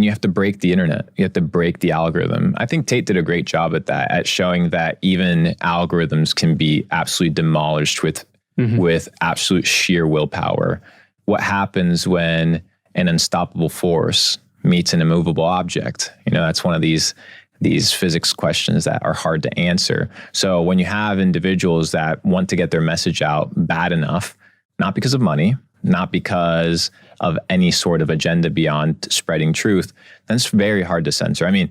you have to break the internet. You have to break the algorithm. I think Tate did a great job at that, at showing that even algorithms can be absolutely demolished with absolute sheer willpower. What happens when an unstoppable force meets an immovable object? That's one of these physics questions that are hard to answer. So when you have individuals that want to get their message out bad enough, not because of money, not because of any sort of agenda beyond spreading truth, then it's very hard to censor. I mean,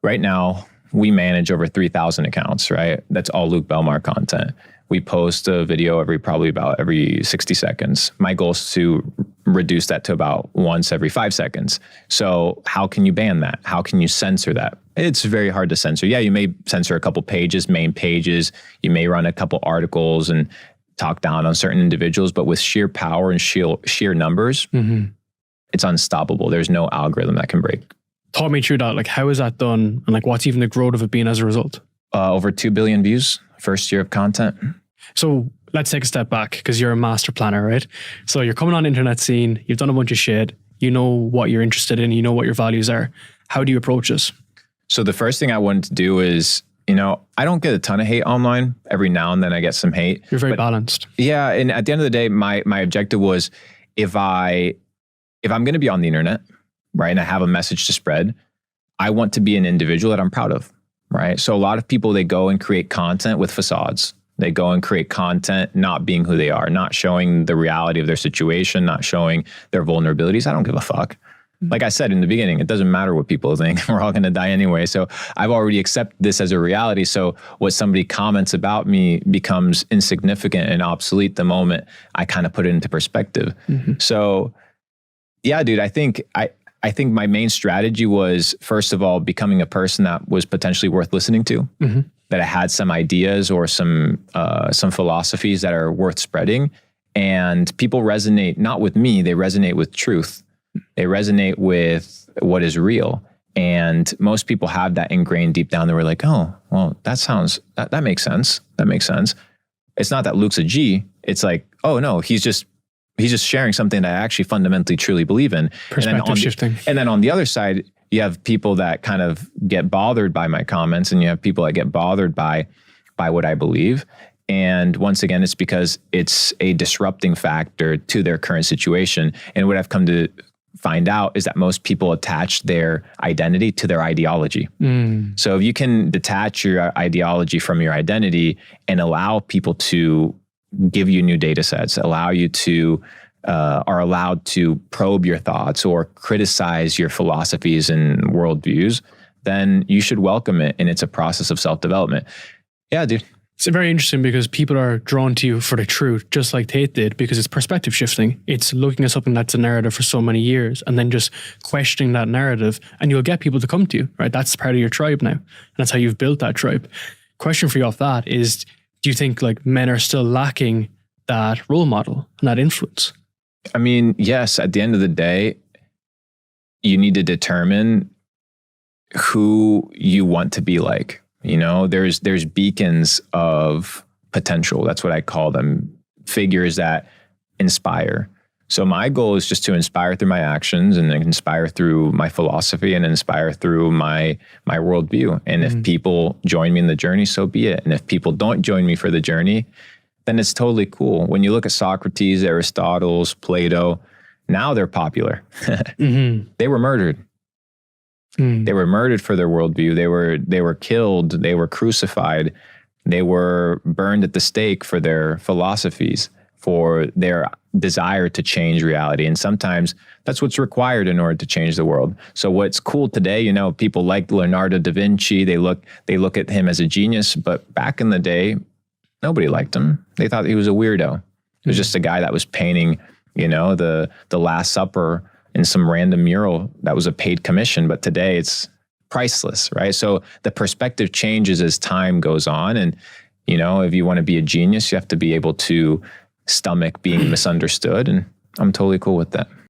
right now we manage over 3,000 accounts, right? That's all Luke Belmar content. We post a video every 60 seconds. My goal is to reduce that to about once every 5 seconds. So how can you ban that? How can you censor that? It's very hard to censor. Yeah, you may censor a couple pages, main pages. You may run a couple articles and talk down on certain individuals, but with sheer power and sheer numbers, it's unstoppable. There's no algorithm that can break. Talk me through that. Like, how is that done? And like, what's even the growth of it being as a result? Over 2 billion views, first year of content. So let's take a step back, because you're a master planner, right? So you're coming on the internet scene, you've done a bunch of shit, you know what you're interested in, you know what your values are. How do you approach this? So the first thing I wanted to do is, I don't get a ton of hate online. Every now and then I get some hate. You're very balanced. Yeah. And at the end of the day, my objective was if I'm going to be on the internet, right, and I have a message to spread, I want to be an individual that I'm proud of, right? So a lot of people, they go and create content with facades. They go and create content not being who they are, not showing the reality of their situation, not showing their vulnerabilities. I don't give a fuck. Like I said in the beginning, it doesn't matter what people think. We're all going to die anyway. So I've already accepted this as a reality. So what somebody comments about me becomes insignificant and obsolete the moment I kind of put it into perspective. So yeah, dude, I think my main strategy was, first of all, becoming a person that was potentially worth listening to, that I had some ideas or some philosophies that are worth spreading. And people resonate not with me, they resonate with truth. They resonate with what is real. And most people have that ingrained deep down. They were like, oh, well, that makes sense. That makes sense. It's not that Luke's a G. It's like, oh no, he's just sharing something that I actually fundamentally truly believe in. Perspective shifting. And then on the other side, you have people that kind of get bothered by my comments, and you have people that get bothered by what I believe. And once again, it's because it's a disrupting factor to their current situation. And what I've come to find out is that most people attach their identity to their ideology. So if you can detach your ideology from your identity and allow people to give you new data sets, allow you to are allowed to probe your thoughts or criticize your philosophies and worldviews, then you should welcome it. And it's a process of self-development. Yeah, dude. It's very interesting because people are drawn to you for the truth, just like Tate did, because it's perspective shifting. It's looking at something that's a narrative for so many years and then just questioning that narrative, and you'll get people to come to you, right? That's part of your tribe now. And that's how you've built that tribe. Question for you off that is, do you think like men are still lacking that role model and that influence? I mean, yes, at the end of the day, you need to determine who you want to be like. There's beacons of potential. That's what I call them. Figures that inspire. So my goal is just to inspire through my actions and inspire through my philosophy and inspire through my worldview. And if people join me in the journey, so be it. And if people don't join me for the journey, then it's totally cool. When you look at Socrates, Aristotle, Plato, now they're popular. They were murdered. They were murdered for their worldview. They were killed. They were crucified. They were burned at the stake for their philosophies, for their desire to change reality. And sometimes that's what's required in order to change the world. So what's cool today, people like Leonardo da Vinci, they look at him as a genius, but back in the day, nobody liked him. They thought he was a weirdo. It was just a guy that was painting, the Last Supper in some random mural that was a paid commission, but today it's priceless, right? So the perspective changes as time goes on. And, if you want to be a genius, you have to be able to stomach being misunderstood. And I'm totally cool with that.